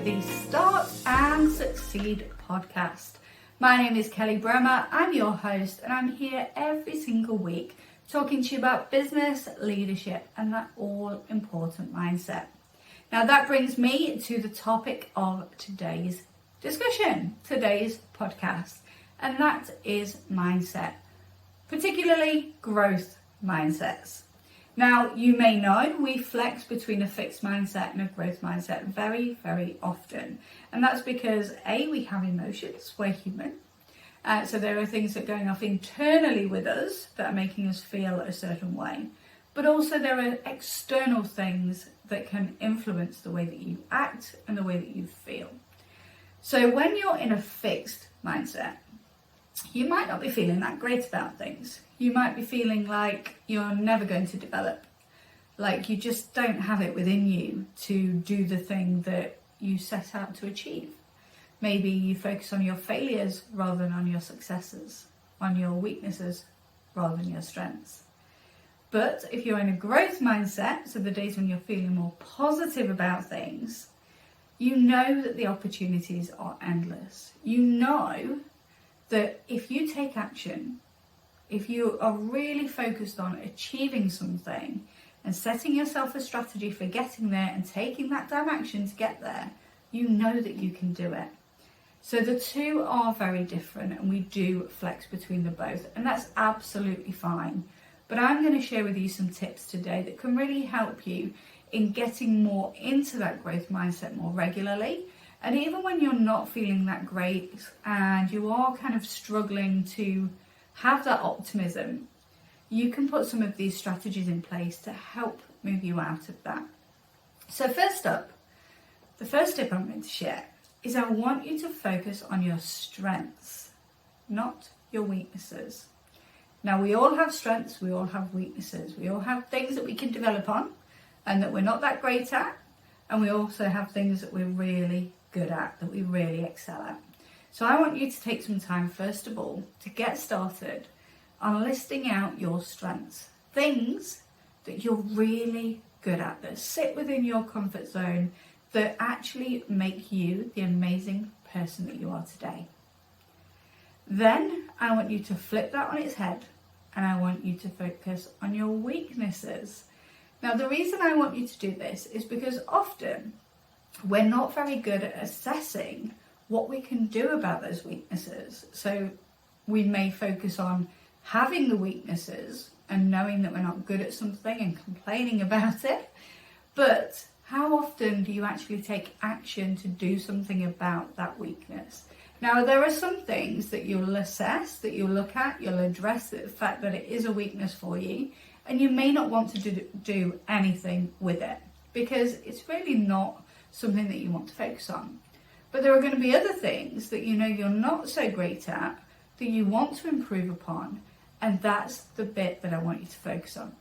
to the Start and Succeed podcast. My name is Kelly Bremer, I'm your host, and I'm here every single week talking to you about business, leadership, and that all important mindset. Now that brings me to the topic of today's discussion, today's podcast, and that is mindset, particularly growth mindsets. Now, you may know we flex between a fixed mindset and a growth mindset very, very often. And that's because A, we have emotions, we're human. So there are things that are going off internally with us that are making us feel a certain way. But also there are external things that can influence the way that you act and the way that you feel. So when you're in a fixed mindset, you might not be feeling that great about things. You might be feeling like you're never going to develop, like you just don't have it within you to do the thing that you set out to achieve. Maybe you focus on your failures rather than on your successes, on your weaknesses rather than your strengths. But if you're in a growth mindset, so the days when you're feeling more positive about things, you know that the opportunities are endless. You know that if you take action, if you are really focused on achieving something and setting yourself a strategy for getting there and taking that damn action to get there, you know that you can do it. So the two are very different, and we do flex between the both, and that's absolutely fine. But I'm going to share with you some tips today that can really help you in getting more into that growth mindset more regularly. And even when you're not feeling that great and you are kind of struggling to have that optimism, you can put some of these strategies in place to help move you out of that. So first up, the first tip I'm going to share is I want you to focus on your strengths, not your weaknesses. Now, we all have strengths, we all have weaknesses, we all have things that we can develop on and that we're not that great at, and we also have things that we're really good at, that we really excel at. So I want you to take some time, first of all, to get started on listing out your strengths, things that you're really good at, that sit within your comfort zone, that actually make you the amazing person that you are today. Then I want you to flip that on its head, and I want you to focus on your weaknesses. Now, the reason I want you to do this is because often we're not very good at assessing what we can do about those weaknesses. So we may focus on having the weaknesses and knowing that we're not good at something and complaining about it. But how often do you actually take action to do something about that weakness? Now, there are some things that you'll assess, that you'll look at, you'll address the fact that it is a weakness for you, and you may not want to do anything with it because it's really not something that you want to focus on. But there are going to be other things that you know you're not so great at, that you want to improve upon, and that's the bit that I want you to focus on.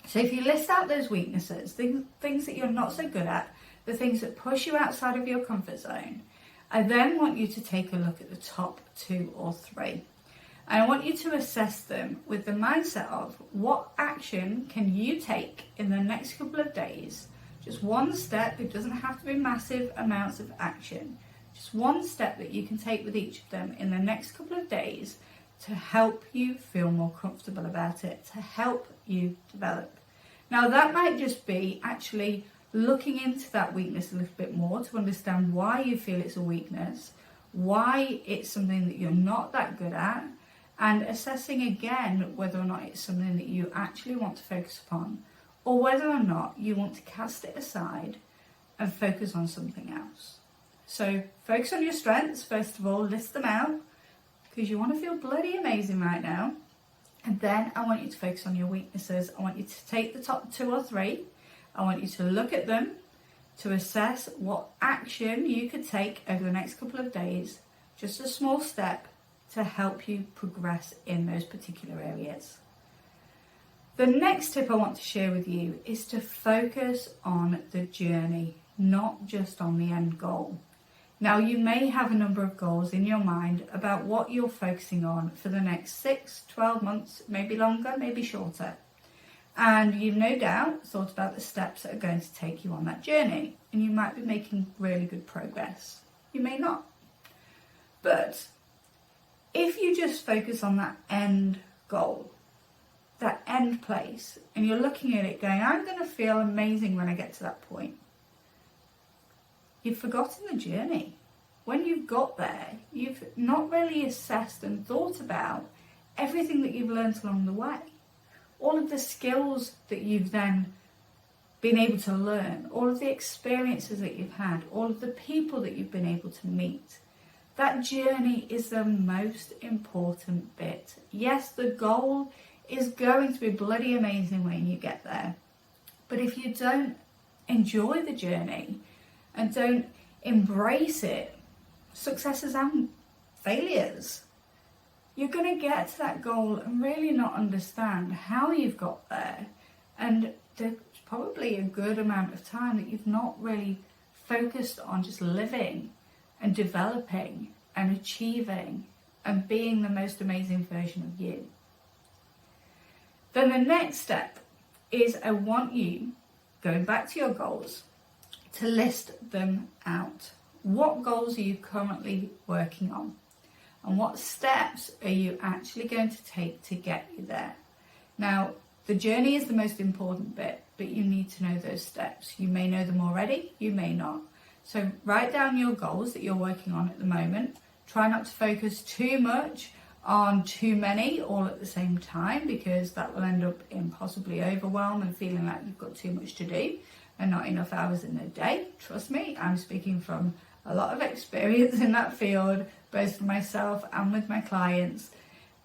So if you list out those weaknesses, things that you're not so good at, the things that push you outside of your comfort zone, I then want you to take a look at the top 2 or 3. And I want you to assess them with the mindset of what action can you take in the next couple of days. Just one step, it doesn't have to be massive amounts of action. Just one step that you can take with each of them in the next couple of days to help you feel more comfortable about it, to help you develop. Now, that might just be actually looking into that weakness a little bit more to understand why you feel it's a weakness, why it's something that you're not that good at, and assessing again whether or not it's something that you actually want to focus upon, or whether or not you want to cast it aside and focus on something else. So focus on your strengths, first of all, list them out, because you want to feel bloody amazing right now. And then I want you to focus on your weaknesses. I want you to take the top 2 or 3. I want you to look at them to assess what action you could take over the next couple of days, just a small step to help you progress in those particular areas. The next tip I want to share with you is to focus on the journey, not just on the end goal. Now, you may have a number of goals in your mind about what you're focusing on for the next 6, 12 months, maybe longer, maybe shorter. And you've no doubt thought about the steps that are going to take you on that journey. and you might be making really good progress. You may not. But if you just focus on that end goal, that end place, and you're looking at it going, I'm going to feel amazing when I get to that point, you've forgotten the journey. When you've got there, you've not really assessed and thought about everything that you've learned along the way. All of the skills that you've then been able to learn, all of the experiences that you've had, all of the people that you've been able to meet. That journey is the most important bit. Yes, the goal is going to be bloody amazing when you get there. But if you don't enjoy the journey and don't embrace it, successes and failures, you're going to get to that goal and really not understand how you've got there. And there's probably a good amount of time that you've not really focused on just living and developing and achieving and being the most amazing version of you. Then the next step is I want you, going back to your goals, to list them out. What goals are you currently working on? And what steps are you actually going to take to get you there? Now, the journey is the most important bit, but you need to know those steps. You may know them already, you may not. So write down your goals that you're working on at the moment. Try not to focus too much on too many all at the same time, because that will end up in possibly overwhelm and feeling like you've got too much to do and not enough hours in a day. Trust me, I'm speaking from a lot of experience in that field, both for myself and with my clients.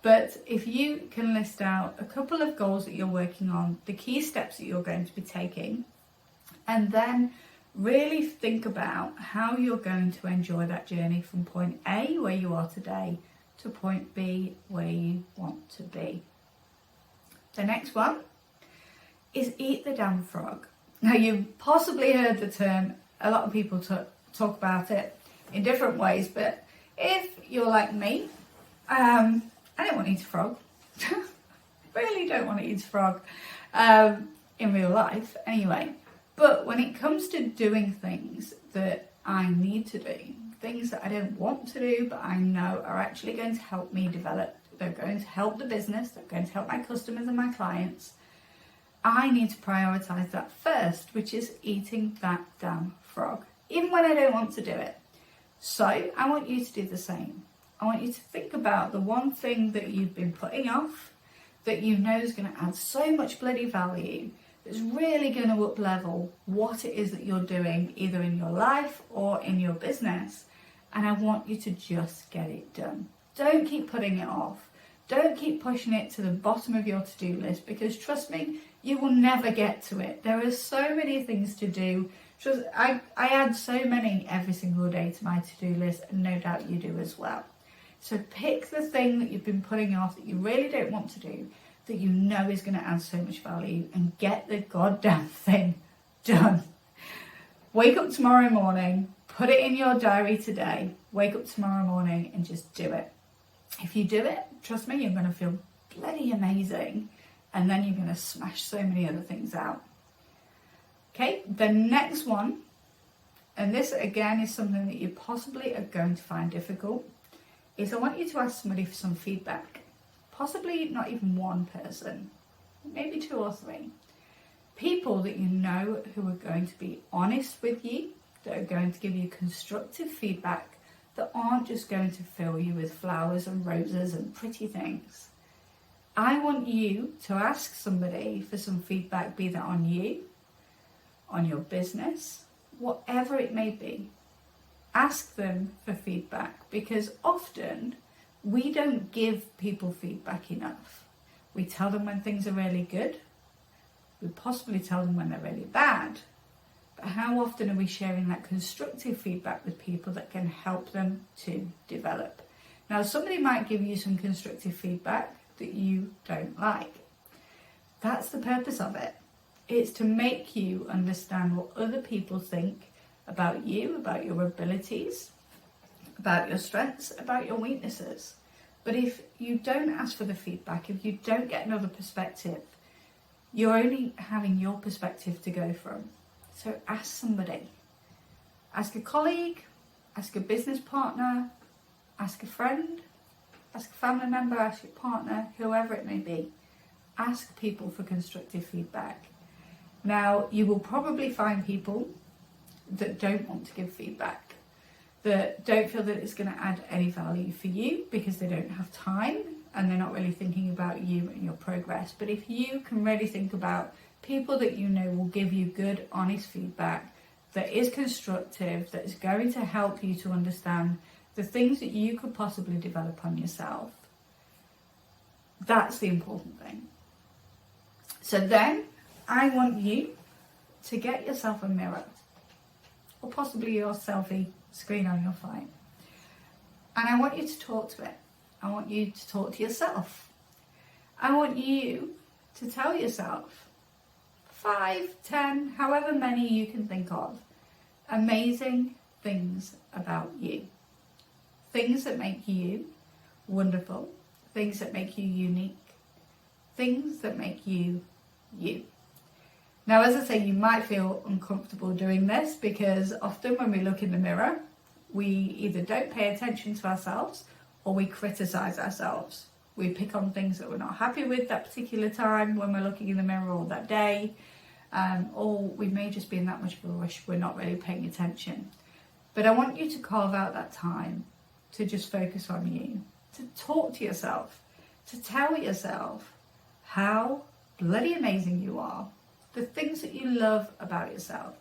But if you can list out a couple of goals that you're working on, the key steps that you're going to be taking, and then really think about how you're going to enjoy that journey from point A, where you are today, to point B, where you want to be. The next one is eat the damn frog. Now, you've possibly heard the term. A lot of people talk about it in different ways, but if you're like me, I don't want to eat a frog. Really don't want to eat a frog in real life anyway. But when it comes to doing things that I need to do, things that I don't want to do, but I know are actually going to help me develop, they're going to help the business, they're going to help my customers and my clients, I need to prioritise that first, which is eating that damn frog, even when I don't want to do it. So I want you to do the same. I want you to think about the one thing that you've been putting off, that you know is going to add so much bloody value, that's really going to up-level what it is that you're doing, either in your life or in your business. And I want you to just get it done. Don't keep putting it off. Don't keep pushing it to the bottom of your to-do list, because trust me, you will never get to it. There are so many things to do. I add so many every single day to my to-do list, and no doubt you do as well. So pick the thing that you've been putting off that you really don't want to do, that you know is going to add so much value, and get the goddamn thing done. Wake up tomorrow morning, put it in your diary today, wake up tomorrow morning and just do it. If you do it, trust me, you're going to feel bloody amazing, and then you're going to smash so many other things out. Okay, the next one, and this again is something that you possibly are going to find difficult, is I want you to ask somebody for some feedback. Possibly not even one person, maybe 2 or 3. People that you know who are going to be honest with you, that are going to give you constructive feedback, that aren't just going to fill you with flowers and roses and pretty things. I want you to ask somebody for some feedback, be that on you, on your business, whatever it may be. Ask them for feedback, because often we don't give people feedback enough. We tell them when things are really good. We possibly tell them when they're really bad. But how often are we sharing that constructive feedback with people that can help them to develop? Now, somebody might give you some constructive feedback that you don't like. That's the purpose of it. It's to make you understand what other people think about you, about your abilities, about your strengths, about your weaknesses. But if you don't ask for the feedback, if you don't get another perspective, you're only having your perspective to go from. So ask somebody. Ask a colleague, ask a business partner, ask a friend, ask a family member, ask your partner, whoever it may be. Ask people for constructive feedback. Now, you will probably find people that don't want to give feedback, that don't feel that it's going to add any value for you because they don't have time and they're not really thinking about you and your progress. But if you can really think about people that you know will give you good, honest feedback that is constructive, that is going to help you to understand the things that you could possibly develop on yourself, that's the important thing. So then I want you to get yourself a mirror, or possibly your selfie screen on your phone. And I want you to talk to it. I want you to talk to yourself. I want you to tell yourself 5, 10, however many you can think of, amazing things about you. Things that make you wonderful. Things that make you unique. Things that make you you. Now, as I say, you might feel uncomfortable doing this because often when we look in the mirror, we either don't pay attention to ourselves or we criticize ourselves. We pick on things that we're not happy with that particular time when we're looking in the mirror or that day, or we may just be in that much of a rush, we're not really paying attention. But I want you to carve out that time to just focus on you, to talk to yourself, to tell yourself how bloody amazing you are, the things that you love about yourself.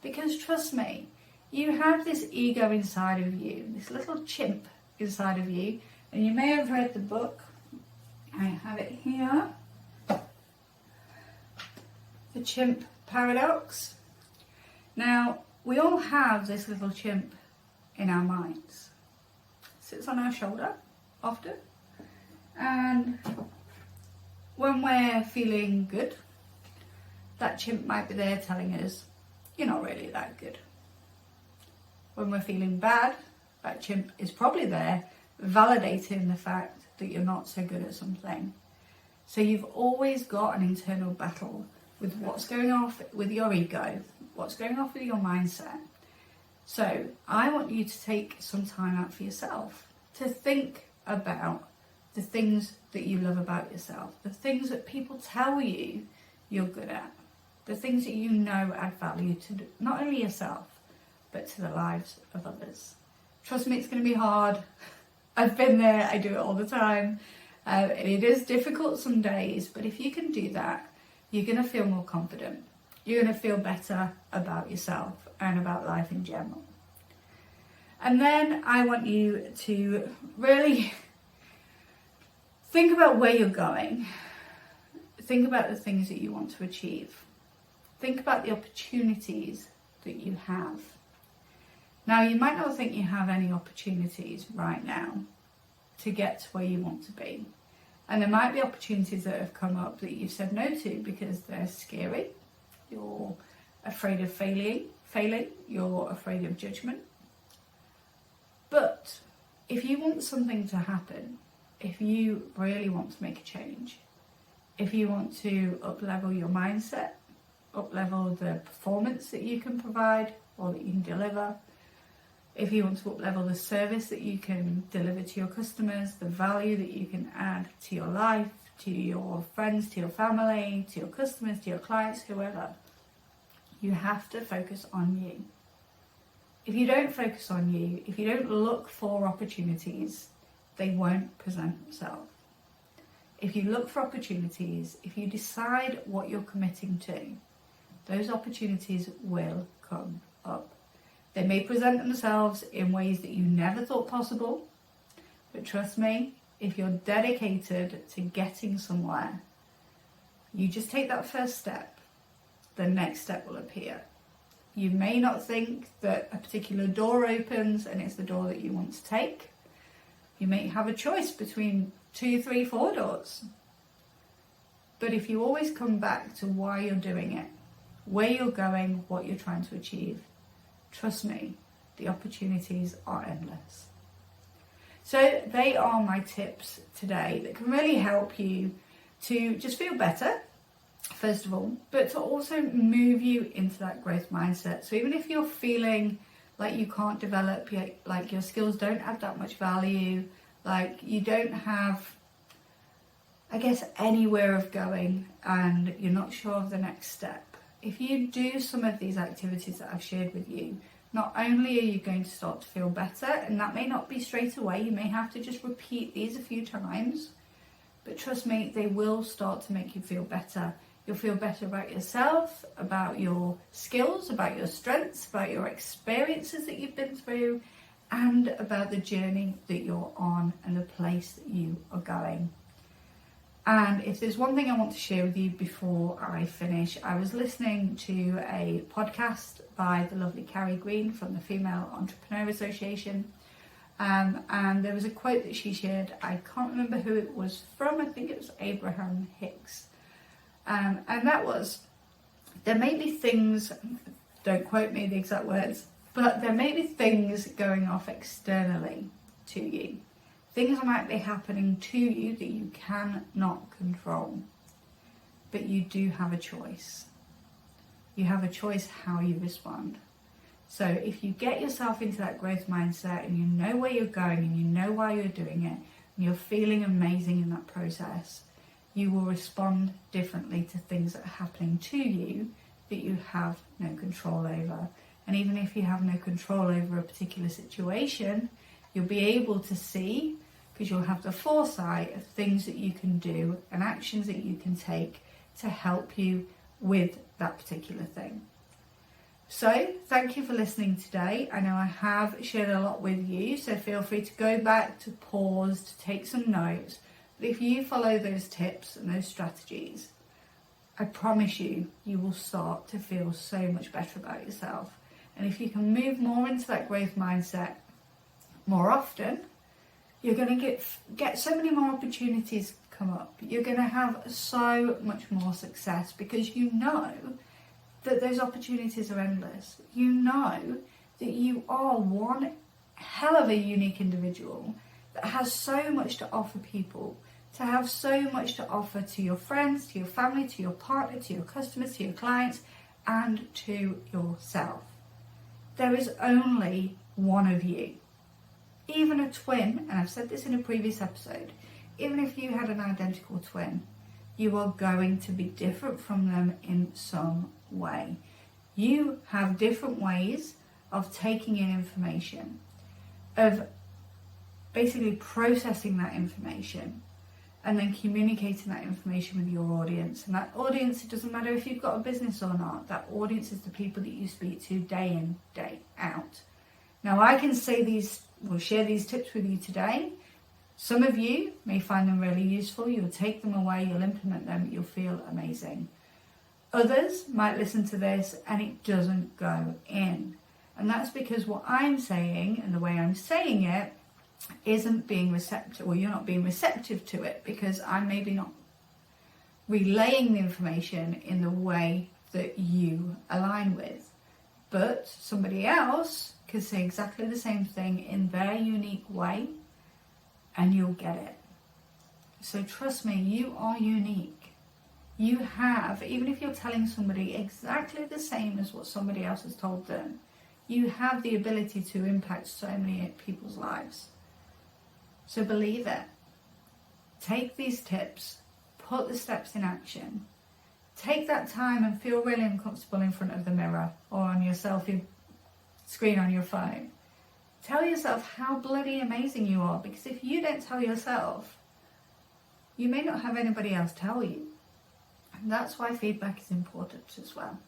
Because trust me, you have this ego inside of you, this little chimp inside of you, and you may have read the book. I have it here, The Chimp Paradox. Now, we all have this little chimp in our minds. It sits on our shoulder often, and when we're feeling good, that chimp might be there telling us, you're not really that good. When we're feeling bad, that chimp is probably there validating the fact that you're not so good at something. So you've always got an internal battle with what's going off with your ego, what's going off with your mindset. So I want you to take some time out for yourself to think about the things that you love about yourself, the things that people tell you you're good at, the things that you know add value to not only yourself, but to the lives of others. Trust me, it's going to be hard. I've been there, I do it all the time. It is difficult some days, but if you can do that, you're going to feel more confident. You're going to feel better about yourself and about life in general. And then I want you to really think about where you're going. Think about the things that you want to achieve. Think about the opportunities that you have. Now, you might not think you have any opportunities right now to get to where you want to be. And there might be opportunities that have come up that you've said no to because they're scary. You're afraid of failing. You're afraid of judgment. But if you want something to happen, if you really want to make a change, if you want to up-level your mindset, up-level the performance that you can provide or that you can deliver, if you want to up-level the service that you can deliver to your customers, the value that you can add to your life, to your friends, to your family, to your customers, to your clients, whoever, you have to focus on you. If you don't focus on you, if you don't look for opportunities, they won't present themselves. If you look for opportunities, if you decide what you're committing to, those opportunities will come up. They may present themselves in ways that you never thought possible, but trust me, if you're dedicated to getting somewhere, you just take that first step, the next step will appear. You may not think that a particular door opens and it's the door that you want to take. You may have a choice between 2, 3, 4 doors. But if you always come back to why you're doing it, where you're going, what you're trying to achieve, trust me, the opportunities are endless. So they are my tips today that can really help you to just feel better, first of all, but to also move you into that growth mindset. So even if you're feeling like you can't develop, like your skills don't add that much value, like you don't have, I guess, anywhere of going, and you're not sure of the next step. If you do some of these activities that I've shared with you, not only are you going to start to feel better, and that may not be straight away, you may have to just repeat these a few times, but trust me, they will start to make you feel better. You'll feel better about yourself, about your skills, about your strengths, about your experiences that you've been through, and about the journey that you're on and the place that you are going. And if there's one thing I want to share with you before I finish, I was listening to a podcast by the lovely Carrie Green from the Female Entrepreneur Association. And there was a quote that she shared. I can't remember who it was from. I think it was Abraham Hicks. And that was, there may be things, don't quote me the exact words, but there may be things going off externally to you. Things might be happening to you that you cannot control, but you do have a choice. You have a choice how you respond. So if you get yourself into that growth mindset and you know where you're going and you know why you're doing it and you're feeling amazing in that process, you will respond differently to things that are happening to you that you have no control over. And even if you have no control over a particular situation, you'll be able to see, because you'll have the foresight of things that you can do and actions that you can take to help you with that particular thing. So thank you for listening today. I know I have shared a lot with you, so feel free to go back, to pause, to take some notes. But if you follow those tips and those strategies, I promise you, you will start to feel so much better about yourself. And if you can move more into that growth mindset more often, you're going to get so many more opportunities come up. You're going to have so much more success because you know that those opportunities are endless. You know that you are one hell of a unique individual that has so much to offer people, to have so much to offer to your friends, to your family, to your partner, to your customers, to your clients, and to yourself. There is only one of you. Even a twin, and I've said this in a previous episode, even if you had an identical twin, you are going to be different from them in some way. You have different ways of taking in information, of basically processing that information, and then communicating that information with your audience. And that audience, it doesn't matter if you've got a business or not, that audience is the people that you speak to day in, day out. Now I can say share these tips with you today. Some of you may find them really useful. You'll take them away, you'll implement them, you'll feel amazing. Others might listen to this and it doesn't go in. And that's because what I'm saying and the way I'm saying it isn't being receptive, or you're not being receptive to it, because I'm maybe not relaying the information in the way that you align with. But somebody else could say exactly the same thing in their unique way and you'll get it. So trust me, you are unique. You have, even if you're telling somebody exactly the same as what somebody else has told them, you have the ability to impact so many people's lives. So believe it. Take these tips, put the steps in action. Take that time and feel really uncomfortable in front of the mirror or on your selfie screen on your phone. Tell yourself how bloody amazing you are, because if you don't tell yourself, you may not have anybody else tell you. And that's why feedback is important as well.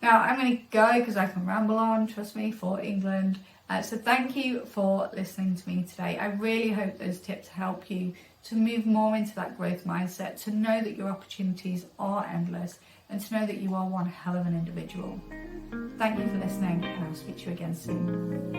Now I'm going to go because I can ramble on, trust me, for England. So thank you for listening to me today. I really hope those tips help you to move more into that growth mindset, to know that your opportunities are endless, and to know that you are one hell of an individual. Thank you for listening, and I'll speak to you again soon.